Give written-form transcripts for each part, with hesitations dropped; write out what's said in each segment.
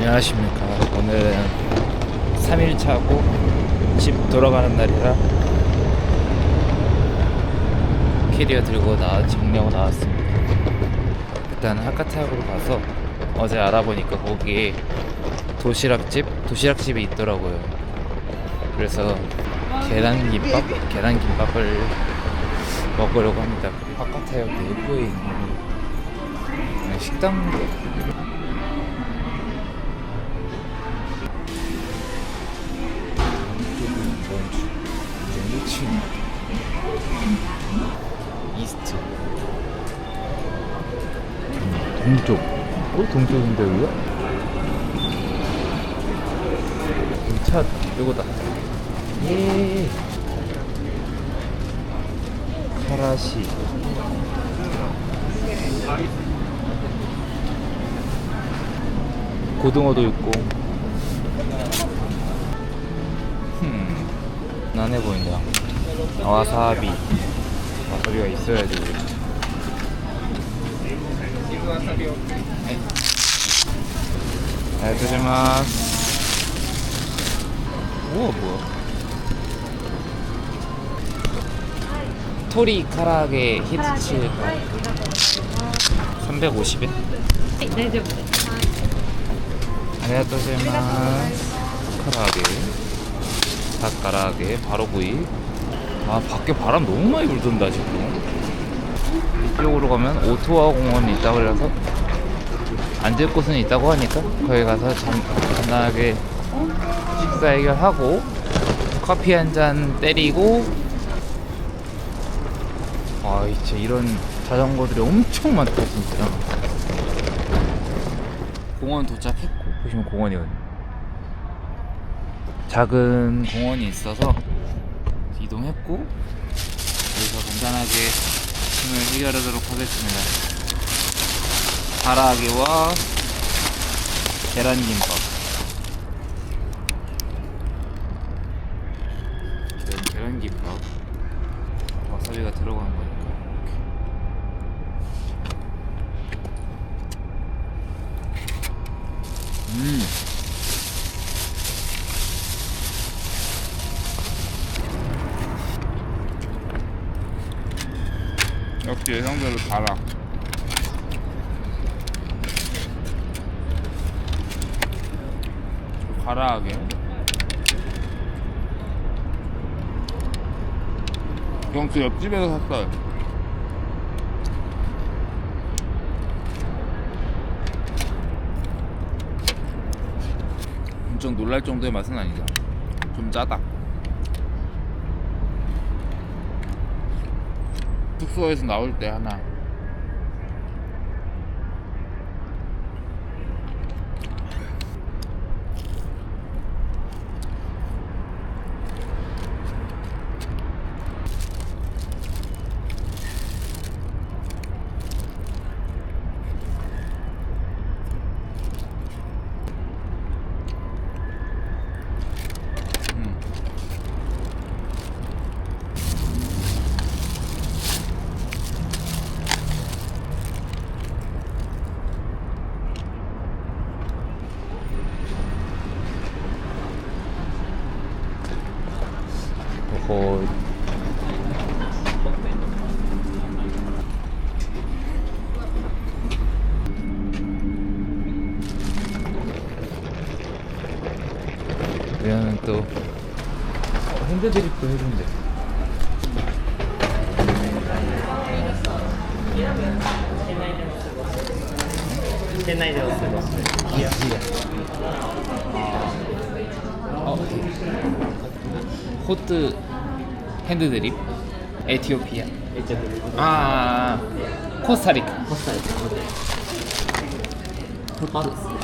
안녕하십니까. 오늘은 3일차고 집 돌아가는 날이라 캐리어 들고 정리하고 나왔습니다. 일단 하카타역으로 가서 어제 알아보니까 거기에 도시락집이 있더라고요. 그래서 계란김밥을 먹으려고 합니다. 하카타역 내부에 있는 식당인데 이스트 동쪽 동쪽인데 여기가? 차 이거다. 예 카라시 고등어도 있고 난해 보인다. 와사비가 있어야지. 알겠습니다. 우와 뭐야? 토리 카라게 히트치 350엔? 네, 안녕하세요. 카라게 닭가라게 바로구이. 아 밖에 바람 너무 많이 불던다 지금. 이쪽으로 가면 오토와 공원이 있다고 그래서 앉을 곳은 있다고 하니까 거기 가서 간단하게 식사 해결하고 커피 한 잔 때리고. 아 이제 이런 자전거들이 엄청 많다 진짜. 공원 도착했고 보시면 공원이거든요. 작은 공원이 있어서 이동했고 여기서 간단하게 짐을 해결하도록 하겠습니다. 가라아게와 계란김밥. 계란김밥 와사비가 들어간 거니까 역시 예상대로 달아. 가라하게 경수 옆집에서 샀어요. 엄청 놀랄 정도의 맛은 아니다. 좀 짜다. 숙소에서 나올 때 하나. 뭐 얘는 또 핸드드립도 해준대. 호트 핸드드립 에티오피아. 코스타리카.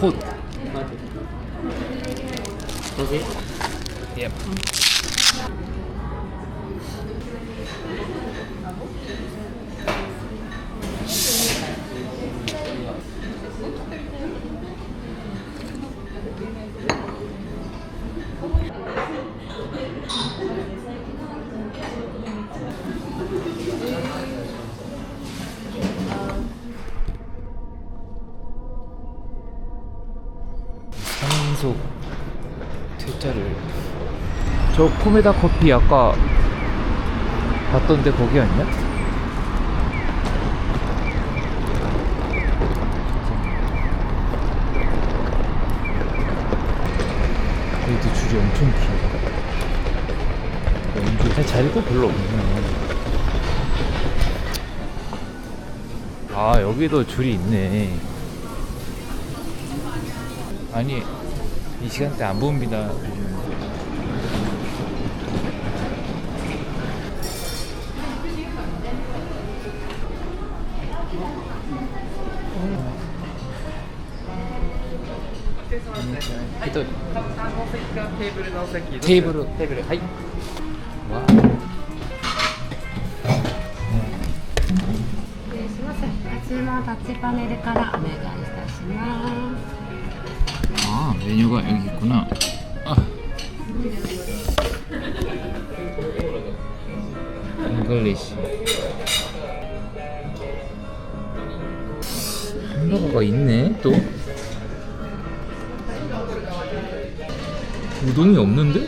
호트. Yep. 계속 퇴짜를. 저 코메다 커피 아까 봤던데 거기 아니야? 여기도 줄이 엄청 길어. 왼쪽에 자리도 별로 없네. 아, 여기도 줄이 있네. 아니, 이 시간대 안 봅니다. 테이블. 하이. 와. 失礼します。あちらのタッチパネルからお願いいたします。 아, 메뉴가 여기 있구나. 아. 잉글리시. 햄버거가 있네, 또. 우동이 없는데?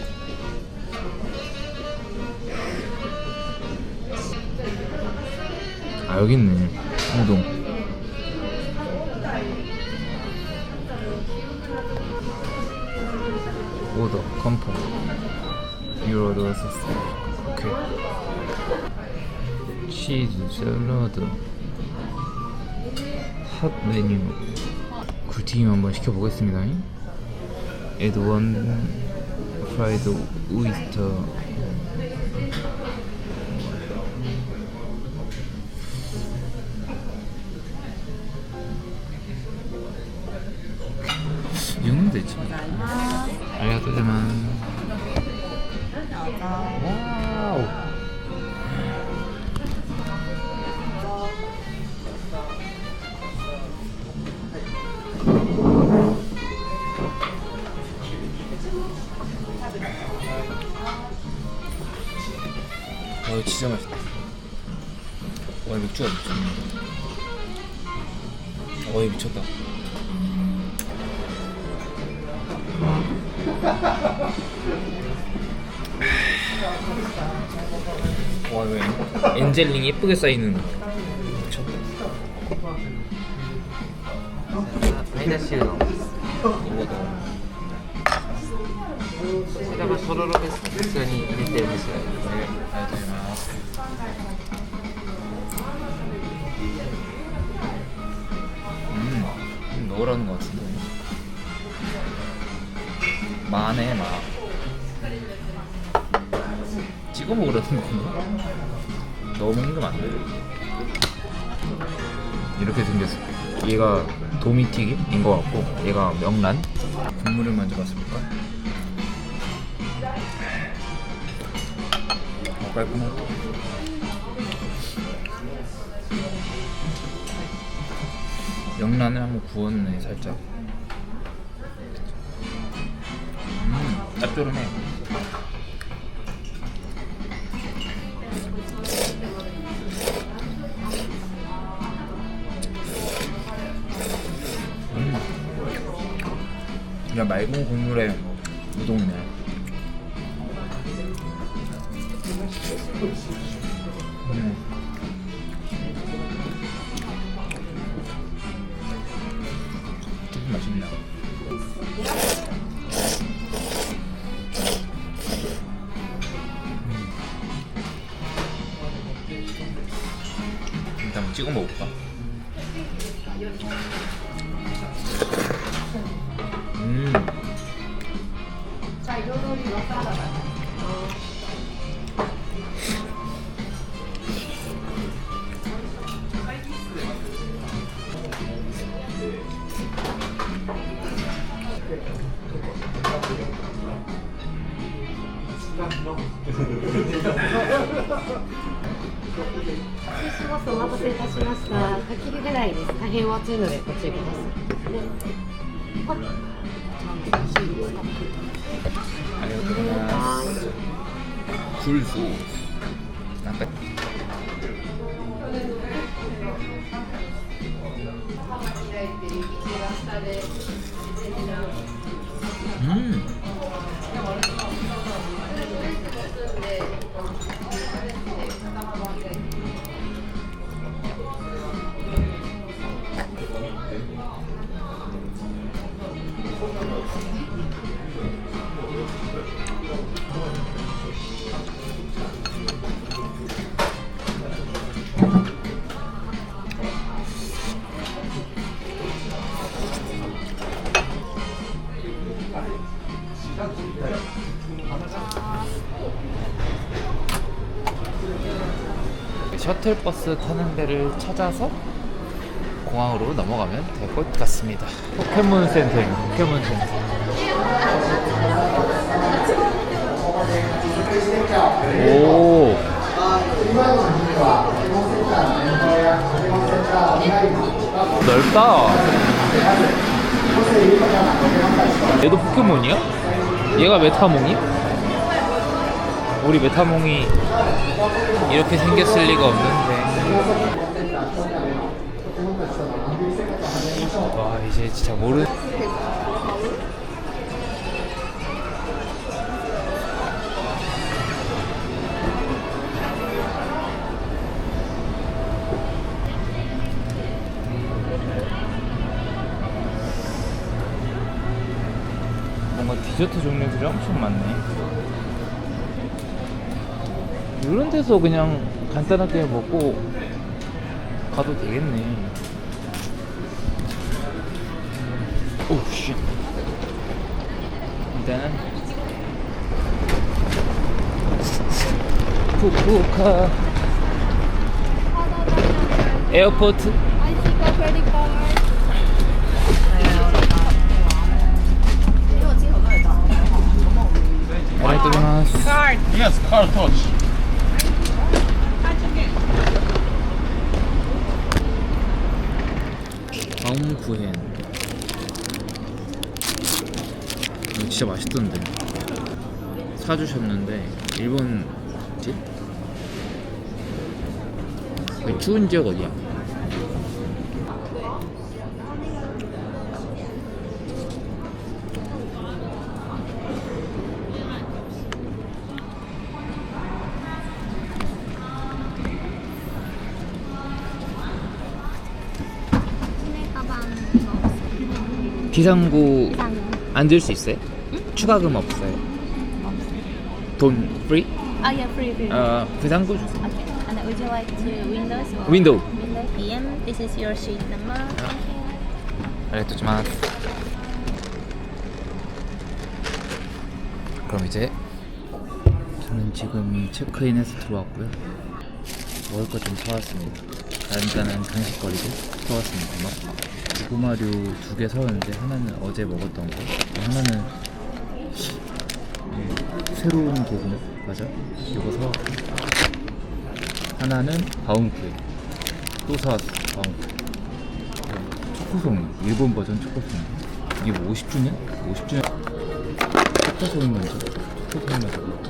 아, 여기 있네. 우동. 오더 컴포 유로 넣었었어. 오케이. 치즈 샐러드 핫 메뉴 굴튀김 한번 시켜보겠습니다. 에드원 프라이드 오이스터. 이 정도 되지. 아리가또 고자이마스. 와우. 이거 진짜 맛있다. 와, 맥주가 미쳤네. 어이, 미쳤다. 와, 왜 엔젤링 예쁘게 쌓이는. 미쳤다. 買い出しうどんです。こちらはとろろですね。普通に入れてるんですよ。ありがとうございます。넣으라는 것 같은데. 마네, 마. 찍어 먹으라는 건가? 넣어 먹는 건 안 돼. 이렇게 생겼어. 얘가 도미튀김인 것 같고, 얘가 명란. 국물을 먼저 봤을까? 깔끔하다. 명란을 한번 구웠네, 살짝. 짭조름해. 그냥 맑은 국물에 우동이네. 되게 맛있네. 일단 한번 찍어 먹을까?お待たせいたしました。焚き火ぐらいです。大変お熱いのでご注意ください。ありがとうございます。굴 소스. 약간 셔틀버스 타는 데를 찾아서 공항으로 넘어가면 될 것 같습니다. 포켓몬 센터입니다. 포켓몬 센터. 오. 넓다. 얘도 포켓몬이야? 얘가 메타몽이야? 우리 메타몽이 이렇게 생겼을 리가 없는데. 와, 이제 진짜 모르. 뭔가 디저트 종류들이 엄청 많네. 이런 데서 그냥 간단하게 먹고 가도 되겠네. 오씨. 일단은 후쿠오카 에어포트. I think a credit card. 아리가토고자이마스. Yes, car touch. 바움쿠헨. 이거 진짜 맛있던데. 사주셨는데 일본 뭐지? 그 추운 지역 어디야? 비상구 앉을 수 있어요? 추가금 없어요. 돈 프리? Oh yeah, free. 비상구 주세요. Okay. And would you like to windows or 윈도우. window PM? This is your sheet number. 아리가토고자이마스. 그럼 이제 저는 지금 체크인해서 들어왔고요. 먹을 거 좀 사왔습니다. 간단한 간식거리도 사왔습니다. 고마류 2개 사왔는데 하나는 어제 먹었던 거, 하나는 새로운 고구마 맞아? 이거 사왔고, 하나는 바움쿠에 또 사왔어. 바움쿠에 초코송이, 일본 버전 초코송이. 이게 뭐 50주년? 50주년 초코송이 먼저. 초코송이 먼저 먹을게.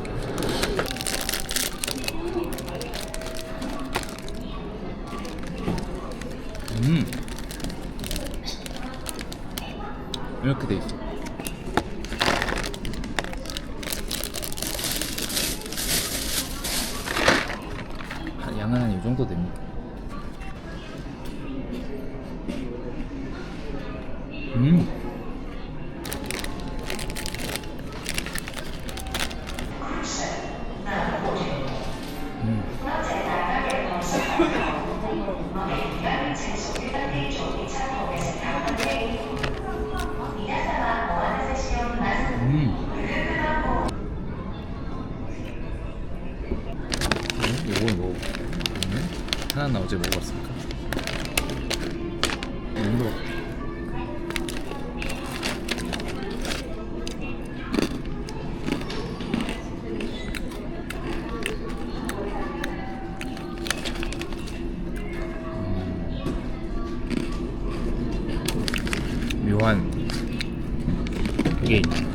이렇게 돼 있어. 양은 한 이 정도 됩니다. 이걸 먹어보면 하나는 어제 먹었으니까 이거 묘한 게 있네.